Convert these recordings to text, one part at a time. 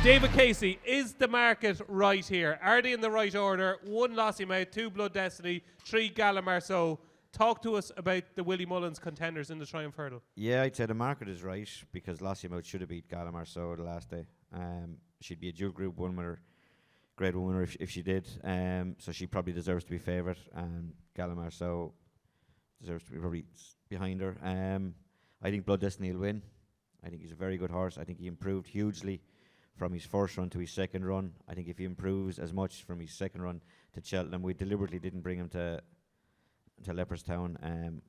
David Casey, is the market right here? Are they in the right order? 1 Lossiemouth, 2 Blood Destiny, 3 Gallimarceau. Talk to us about the Willie Mullins contenders in the Triumph Hurdle. Yeah, I'd say the market is right because Lossiemouth should have beat Gallimarceau the last day. She'd be a dual Group 1 winner, Grade 1 winner if she did. So she probably deserves to be favourite, and Gallimarceau deserves to be probably behind her. I think Blood Destiny will win. I think he's a very good horse. I think he improved hugely from his first run to his second run. I think if he improves as much from his second run to Cheltenham, we deliberately didn't bring him to Leopardstown.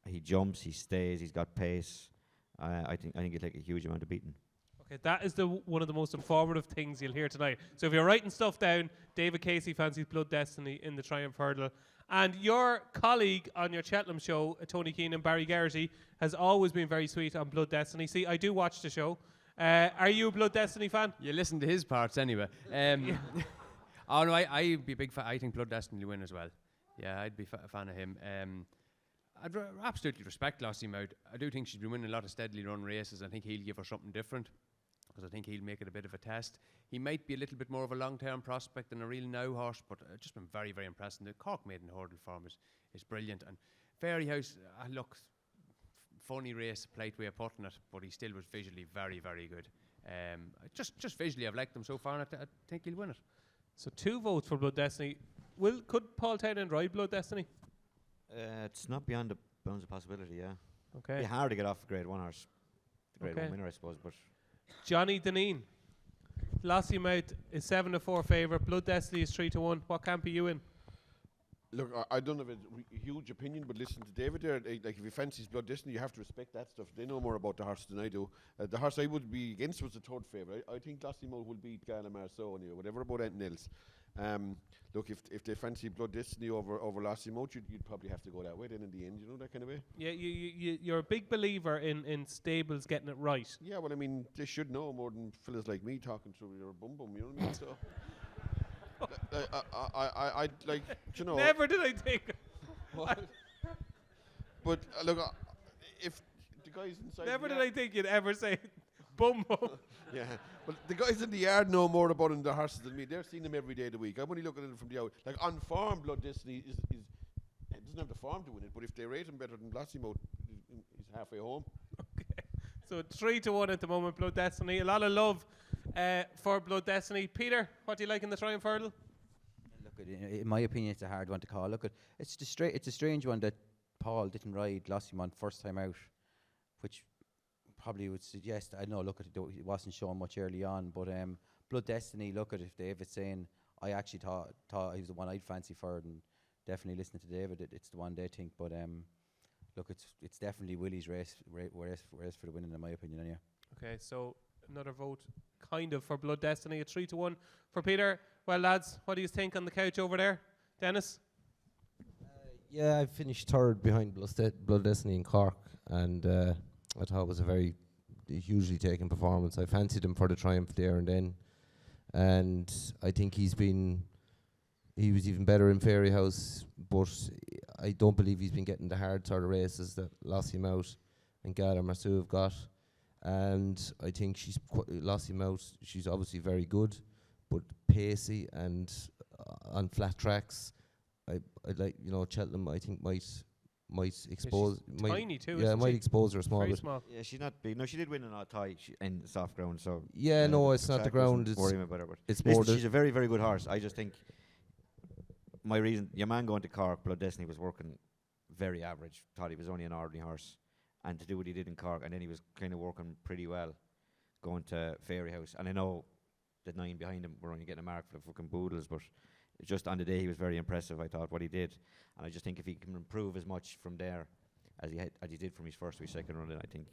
He jumps, he stays, he's got pace. I think he'll take a huge amount of beating. Okay, that is one of the most informative things you'll hear tonight. So if you're writing stuff down, David Casey fancies Blood Destiny in the Triumph Hurdle. And your colleague on your Cheltenham show, Tony Keenan, Barry Geraghty, has always been very sweet on Blood Destiny. See, I do watch the show. Are you a Blood Destiny fan? You listen to his parts anyway. Oh no, I'd be a big fan. I think Blood Destiny will win as well. Yeah, I'd be a fan of him. I'd absolutely respect Lossiemouth. I do think she's been winning a lot of steadily run races. I think he'll give her something different, because I think he'll make it a bit of a test. He might be a little bit more of a long-term prospect than a real now horse, but just been very, very impressed. And the Cork Maiden Hurdle form is brilliant. And Fahey House, look, funny race, polite way of putting it, but he still was visually very, very good. Just visually, I've liked him so far, and I think he'll win it. So 2 votes for Blood Destiny. Could Paul Townend ride Blood Destiny? It's not beyond the bounds of possibility, yeah. Okay. It'd be hard to get off a Grade 1 horse. The Grade 1 winner, I suppose, but... Jonny Dineen. Lossiemouth is 7-4 favourite. Blood Destiny is 3-1. What camp are you in? Look, I don't have a huge opinion, but listen to David there. Like, if he fancies Blood Destiny, you have to respect that stuff. They know more about the horse than I do. The horse I would be against was the 3rd favourite. I think Lossiemouth will beat Gallimarceau anyway, whatever about anything else. Look, if they fancy Blood Destiny over Lossiemouth, you'd probably have to go that way then in the end, you know, that kind of way. Yeah, you're a big believer in stables getting it right. Yeah, well, I mean, they should know more than fellas like me talking through your bum, you know what I mean? So, I like, you know. Never did I think. But look, if the guys inside. Never did I think you'd ever say bum. Yeah, but the guys in the yard know more about the horses than me. They're seeing them every day of the week. I'm only looking at it from the out. Like, on farm, Blood Destiny is it doesn't have the farm to win it, but if they rate him better than Lossiemouth, he's halfway home. Okay, so 3-1 at the moment, Blood Destiny. A lot of love for Blood Destiny. Peter, what do you like in the Triumph Hurdle? Look, in my opinion, it's a hard one to call. Look, it's a strange one that Paul didn't ride Lossiemouth first time out, which probably would suggest, I know, look at it, it wasn't showing much early on, but Blood Destiny, look at if David's saying, I actually thought he was the one I'd fancy for it, and definitely listening to David, it's the one they think, but look, it's definitely Willie's race for the winning, in my opinion, anyway. Okay, so another vote kind of for Blood Destiny, a 3-1 for Peter. Well, lads, what do you think on the couch over there? Dennis? Yeah, I finished 3rd behind Blood Destiny in Cork, and I thought it was a very hugely taken performance. I fancied him for the Triumph there and then, and I think he was even better in Fahey House, but I don't believe he's been getting the hard sort of races that Lossiemouth and Gallimarceau have got, and I think Lossiemouth, she's obviously very good, but pacey and on flat tracks. I'd like, you know, Cheltenham, I think might expose. Tiny too. Yeah, might expose her a small Very bit. small. Yeah, she's not big. No, she did win an tie in soft ground, so... Yeah, no, it's not the ground. It's more she's a very, very good horse. I just think my reason, your man going to Cork, Blood Destiny, was working very average. Thought he was only an ordinary horse. And to do what he did in Cork, and then he was kind of working pretty well going to Fahey House. And I know the 9 behind him were only getting a mark for the fucking boodles, but just on the day he was very impressive, I thought, what he did. And I just think if he can improve as much from there as he did from his first or his second run, then I think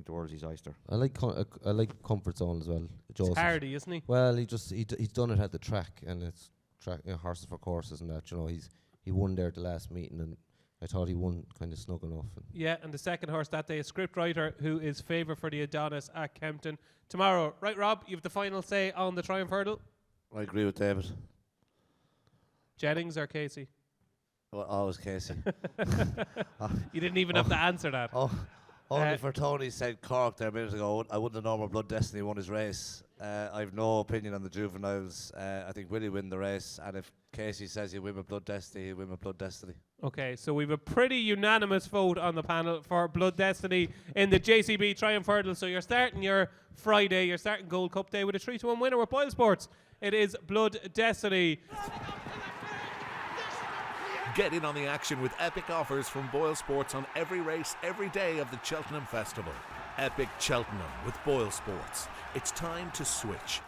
the world's his oyster. I like Comfort Zone as well. It's hardy, isn't he? Well, he's done it at the track, and it's track, you know, horses for courses and that. You know, he won there at the last meeting, and I thought he won kind of snug enough. Yeah, and the second horse that day, a scriptwriter who is favourite for the Adonis at Kempton tomorrow. Right, Rob, you have the final say on the Triumph Hurdle. I agree with David. Jennings or Casey? Well, always Casey. You didn't even have to answer that. Only for Tony said Cork there a minute ago. I wouldn't have known where Blood Destiny won his race. I've no opinion on the juveniles. I think Willie win the race, and if Casey says he'll win with Blood Destiny, he'll win with Blood Destiny. Okay, so we've a pretty unanimous vote on the panel for Blood Destiny in the JCB Triumph Hurdle. So you're starting your Friday, you're starting Gold Cup Day with a 3-1 winner with Boyle Sports. It is Blood Destiny. Get in on the action with epic offers from Boyle Sports on every race, every day of the Cheltenham Festival. Epic Cheltenham with Boyle Sports. It's time to switch.